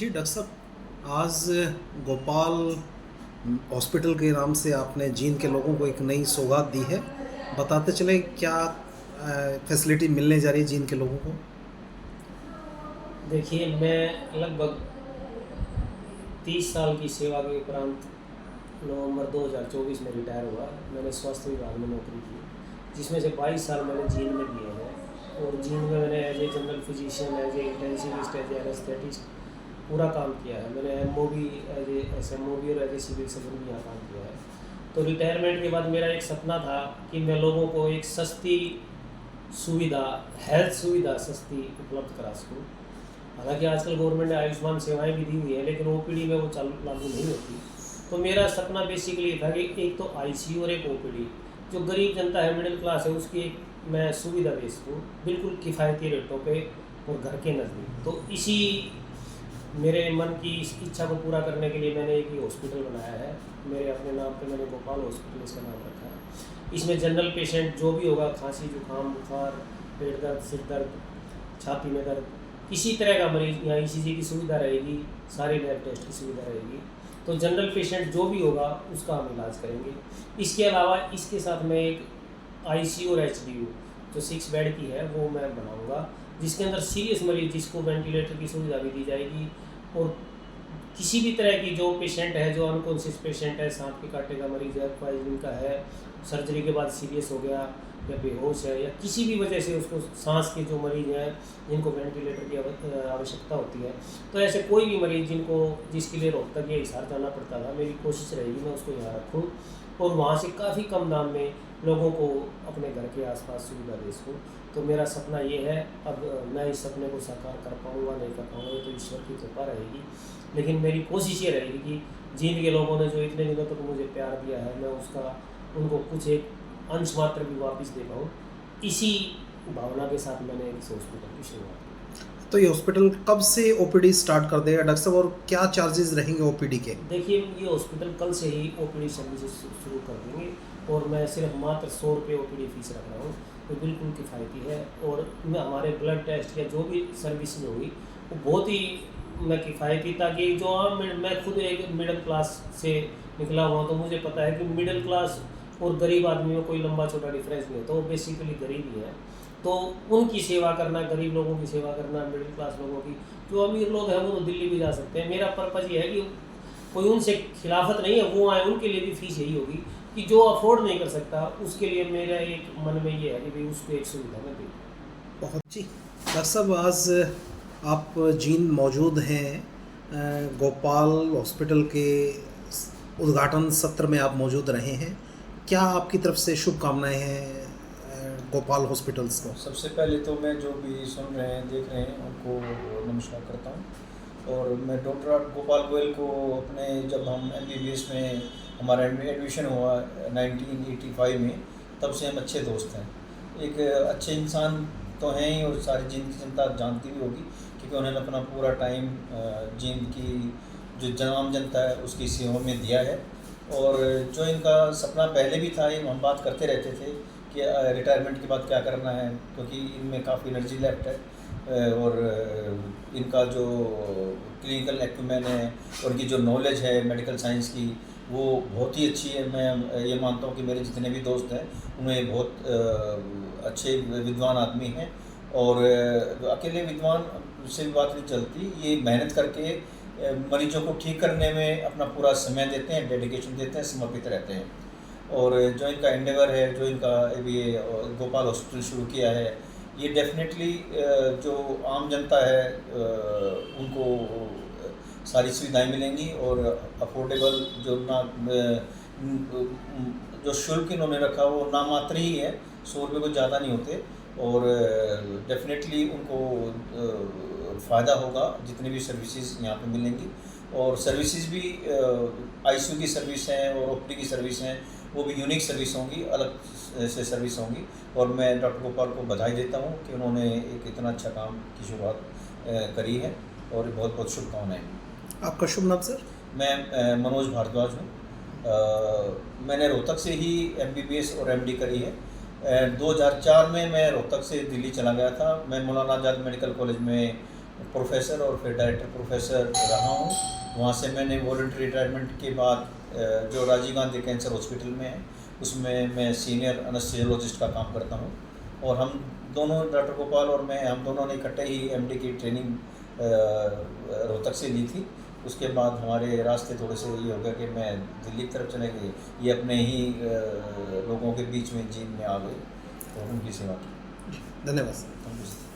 जी doctor साहब, आज Gopal hospital के नाम से आपने जींद के लोगों को एक नई सौगात दी है। बताते चले क्या फैसिलिटी मिलने जा रही है जींद के लोगों को। देखिए, मैं लगभग 30 साल की सेवा के उपरांत नवंबर 2024 में रिटायर हुआ। मैंने स्वास्थ्य विभाग में नौकरी की, जिसमें से 22 साल मैंने जींद में दिए हैं। और जींद में मैंने as a general physician, as a intensivist, as a anaesthetist पूरा काम किया है। मैंने एमओ भी, एज ए एसएमओ भी और एज ए सिविल सर्जन भी यहाँ काम किया है। तो रिटायरमेंट के बाद मेरा एक सपना था कि मैं लोगों को एक सस्ती सुविधा, हेल्थ सुविधा सस्ती उपलब्ध करा सकूँ। हालांकि आजकल गवर्नमेंट ने आयुष्मान सेवाएं भी दी हुई है, लेकिन ओपीडी में वो चालू लागू नहीं होती। तो मेरा सपना बेसिकली था कि एक तो आईसीयू और एक ओपीडी, जो गरीब जनता है, मिडिल क्लास है, उसकी एक मैं सुविधा दे सकूँ बिल्कुल किफ़ायती रेटों पे और घर के नज़दीक। तो इसी मेरे मन की इस इच्छा को पूरा करने के लिए मैंने एक ही हॉस्पिटल बनाया है। मेरे अपने नाम पे मैंने गोपाल हॉस्पिटल इसका नाम रखा है। इसमें जनरल पेशेंट जो भी होगा, खांसी, जुकाम, बुखार, पेट दर्द, सिर दर्द, छाती में दर्द, किसी तरह का मरीज, यहाँ ईसीजी की सुविधा रहेगी, सारे लैब टेस्ट की सुविधा रहेगी। तो जनरल पेशेंट जो भी होगा उसका हम इलाज करेंगे। इसके अलावा इसके साथ मैं एक आईसीयू और एचडीयू जो 6 बेड की है वो मैं बनाऊंगा, जिसके अंदर सीरियस मरीज जिसको वेंटिलेटर की सुविधा भी दी जाएगी। और किसी भी तरह की जो पेशेंट है, जो अनकॉन्शियस पेशेंट है, सांप के कांटे का मरीज है, पॉइजनिंग का है, सर्जरी के बाद सीरियस हो गया या बेहोश है, या किसी भी वजह से उसको सांस के जो मरीज हैं जिनको वेंटिलेटर की आवश्यकता होती है, तो ऐसे कोई भी मरीज जिसके लिए रोहतक या हिसार जाना पड़ता था, मेरी कोशिश रहेगी मैं उसको यहाँ रखूँ और वहाँ से काफ़ी कम दाम में लोगों को अपने घर के आसपास सुविधा दे सकूँ। तो मेरा सपना ये है। अब मैं इस सपने को साकार कर पाऊँगा नहीं कर पाऊँगा, ये तो ईश्वर की कृपा रहेगी, लेकिन मेरी कोशिश ये रहेगी कि जींद के लोगों ने जो इतने दिनों तक मुझे प्यार दिया है, मैं उसका उनको कुछ एक अंश मात्र भी वापस दे पाऊँ। इसी भावना के साथ मैंने इस हॉस्पिटल की शुरुआत की। तो ये हॉस्पिटल कब से ओपीडी स्टार्ट कर देगा डॉक्टर साहब, और क्या चार्जेस रहेंगे ओपीडी के। देखिए, ये हॉस्पिटल कल से ही ओपीडी सर्विसेज शुरू कर देंगे और मैं सिर्फ मात्र 100 रुपये ओपीडी फीस रख रहा हूँ, तो बिल्कुल किफ़ायती है। और हमारे ब्लड टेस्ट या जो भी सर्विस होगी वो बहुत ही मैं किफ़ायती, ताकि जो आम मैं खुद एक मिडिल क्लास से निकला हुआ, तो मुझे पता है कि मिडिल क्लास और गरीब आदमी में कोई लंबा छोटा डिफरेंस नहीं होता, वो बेसिकली गरीब ही है। तो उनकी सेवा करना, गरीब लोगों की सेवा करना, मिडिल क्लास लोगों की, जो अमीर लोग हैं वो तो दिल्ली भी जा सकते हैं। मेरा पर्पज़ ये है कि कोई उनसे खिलाफत नहीं है, वो आए, उनके लिए भी फीस यही होगी कि जो अफोर्ड नहीं कर सकता उसके लिए मेरा एक मन में ये है कि भाई उसको एक सुविधा मैं दूँ। बहुत जी डॉक्टर साहब, आज आप जींद मौजूद हैं, गोपाल हॉस्पिटल के उद्घाटन सत्र में आप मौजूद रहे हैं। क्या आपकी तरफ से शुभकामनाएं हैं गोपाल हॉस्पिटल्स को। सबसे पहले तो मैं जो भी सुन रहे हैं, देख रहे हैं, उनको नमस्कार करता हूँ। और मैं डॉक्टर गोपाल गोयल को अपने, जब हम एमबीबीएस में हमारा एडमिशन हुआ 1985 में, तब से हम अच्छे दोस्त हैं। एक अच्छे इंसान तो हैं ही, और सारी जींद की जनता जानती भी होगी, क्योंकि उन्होंने अपना पूरा टाइम जींद की जो आम जनता है उसकी सेवा में दिया है। और जो इनका सपना पहले भी था, ये हम बात करते रहते थे कि रिटायरमेंट के बाद क्या करना है, क्योंकि इनमें काफ़ी एनर्जी लेफ्ट है। और इनका जो क्लिनिकल एक्यूमेन है और इनकी जो नॉलेज है मेडिकल साइंस की, वो बहुत ही अच्छी है। मैं ये मानता हूँ कि मेरे जितने भी दोस्त हैं उनमें बहुत अच्छे विद्वान आदमी हैं। और अकेले विद्वान से भी बात नहीं चलती, ये मेहनत करके मरीजों को ठीक करने में अपना पूरा समय देते हैं, डेडिकेशन देते हैं, समर्पित रहते हैं। और जो इनका एंडेवर है, जो इनका ये गोपाल हॉस्पिटल शुरू किया है, ये डेफिनेटली जो आम जनता है उनको सारी सुविधाएं मिलेंगी। और अफोर्डेबल जो शुल्क इन्होंने रखा वो नामात्र ही है, 100 रुपये कुछ ज़्यादा नहीं होते। और डेफिनेटली उनको फ़ायदा होगा जितनी भी सर्विसेज यहाँ पे मिलेंगी। और सर्विसेज भी आईसीयू की सर्विस हैं और ओपीडी की सर्विस हैं, वो भी यूनिक सर्विस होंगी, अलग से सर्विस होंगी। और मैं डॉक्टर गोपाल को बधाई देता हूँ कि उन्होंने एक इतना अच्छा काम की शुरुआत करी है, और बहुत बहुत शुभकामनाएँ। आपका शुभ नाम सर। मैं मनोज भारद्वाज हूँ। मैंने रोहतक से ही एमबीबीएस और एमडी करी है। 2004 में मैं रोहतक से दिल्ली चला गया था। मैं मौलाना आज़ाद मेडिकल कॉलेज में प्रोफेसर और फिर डायरेक्टर प्रोफेसर रहा हूँ। वहाँ से मैंने वॉलंटरी रिटायरमेंट के बाद जो राजीव गांधी कैंसर हॉस्पिटल में है उसमें मैं सीनियर एनेस्थीसियोलॉजिस्ट का काम करता हूँ। और हम दोनों, डॉक्टर गोपाल और मैं, हम दोनों ने इकट्ठे ही एमडी की ट्रेनिंग रोहतक से ली थी। उसके बाद हमारे रास्ते थोड़े से ये हो गया कि मैं दिल्ली की तरफ चले गए, ये अपने ही लोगों के बीच में जींद में आ गए और उनकी सेवा की। धन्यवाद सर। Thank you.